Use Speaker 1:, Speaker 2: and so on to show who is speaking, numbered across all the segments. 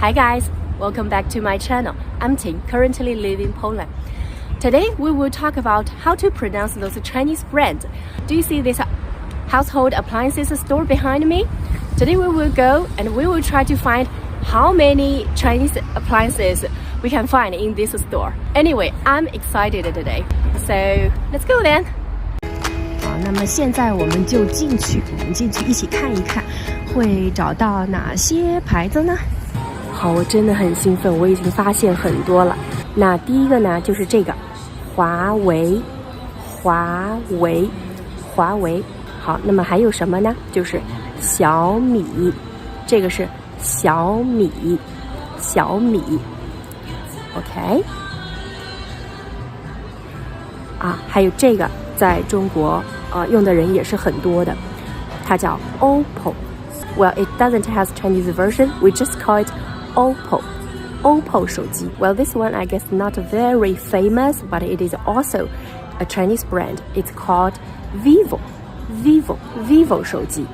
Speaker 1: Hi guys, welcome back to my channel. I'm Ting, currently living in Poland. Today we will talk about how to pronounce those Chinese brands. Do you see this household appliances store behind me? Today we will go and we will try to find how many Chinese appliances we can find in this store. Anyway, I'm excited today. So let's go then. 好，那么现在我们就进去一起看一看，会找到哪些牌子呢？好，我真的很兴奋，我已经发现很多了。那第一个呢，就是这个华为。好，那么还有什么呢？就是小米，这个是小米。OK。还有这个在中国用的人也是很多的，它叫 OPPO。Well, it doesn't have Chinese version. We just call it OPPO 手机。Well, this one I guess not very famous, but it is also a Chinese brand. It's called Vivo 手机。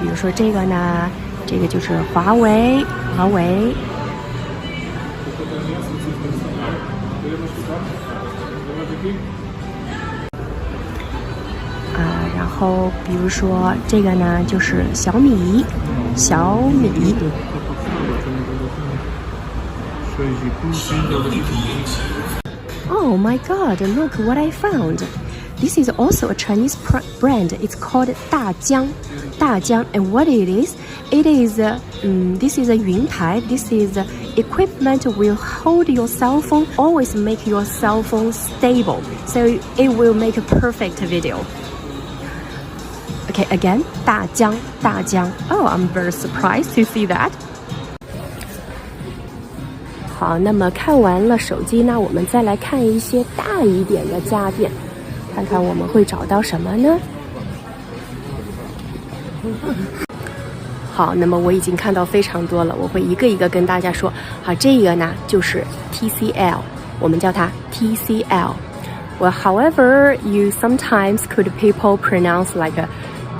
Speaker 1: 比如说这个呢，这个就是华为。然后比如说这个呢，就是小米。Oh my God! Look what I found. This is also a Chinese brand. It's called 大疆。And what it is? It is this is a 云台. This is equipment will hold your cell phone. Always make your cell phone stable, so it will make a perfect video. Okay, again, 大疆。Oh, I'm very surprised to see that. 好，那么看完了手机呢，我们再来看一些大一点的家电，看看我们会找到什么呢？好，那么我已经看到非常多了，我会一个一个跟大家说。好，这个呢就是 TCL， 我们叫它 TCL。Well, however, you sometimes could people pronounce like a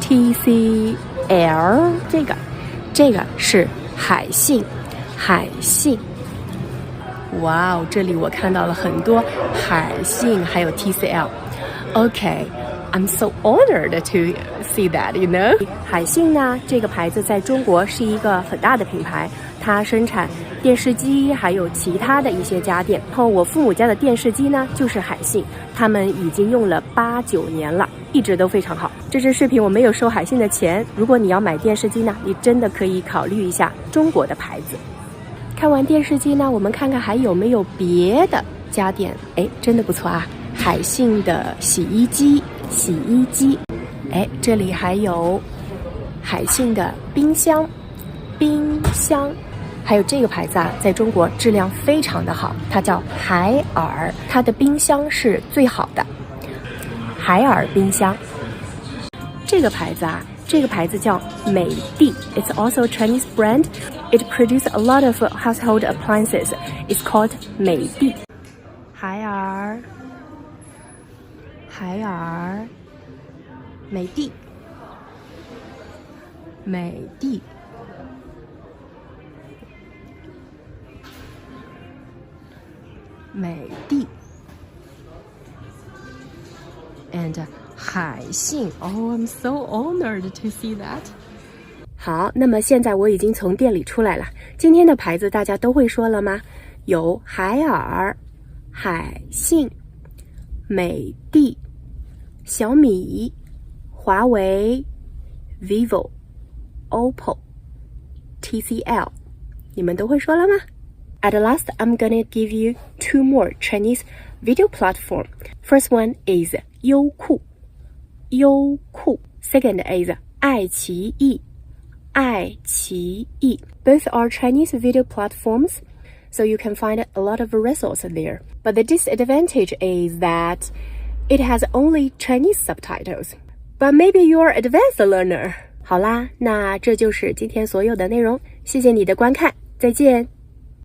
Speaker 1: TCL。这个是海信。哇哦，这里我看到了很多海信，还有 TCL。Okay.I'm so honored to see that, you know. 海信呢，这个牌子在中国是一个很大的品牌，它生产电视机，还有其他的一些家电。然后我父母家的电视机呢，就是海信，他们已经用了8、9年了，一直都非常好。这支视频我没有收海信的钱，如果你要买电视机呢，你真的可以考虑一下中国的牌子。看完电视机呢，我们看看还有没有别的家电。真的不错啊，海信的洗衣机。这里还有海信的冰箱，还有这个牌子在中国质量非常的好，它叫海尔，它的冰箱是最好的，海尔冰箱。这个牌子叫美的。It's also a Chinese brand. It produces a lot of household appliances. It's called 美的。海尔，美的。And 海信。Oh, I'm so honored to see that. 好，那么现在我已经从店里出来了。今天的牌子大家都会说了吗？有海尔、海信、美的、小米、华为、Vivo、OPPO、TCL， 你们都会说了吗？ At last, I'm gonna give you 2 more Chinese video platform. First one is 优酷。Second is 爱奇艺。Both are Chinese video platforms, so you can find a lot of resources there. But the disadvantage is that it has only Chinese subtitles. But maybe you're an advanced learner. 好啦，那这就是今天所有的内容，谢谢你的观看，再见。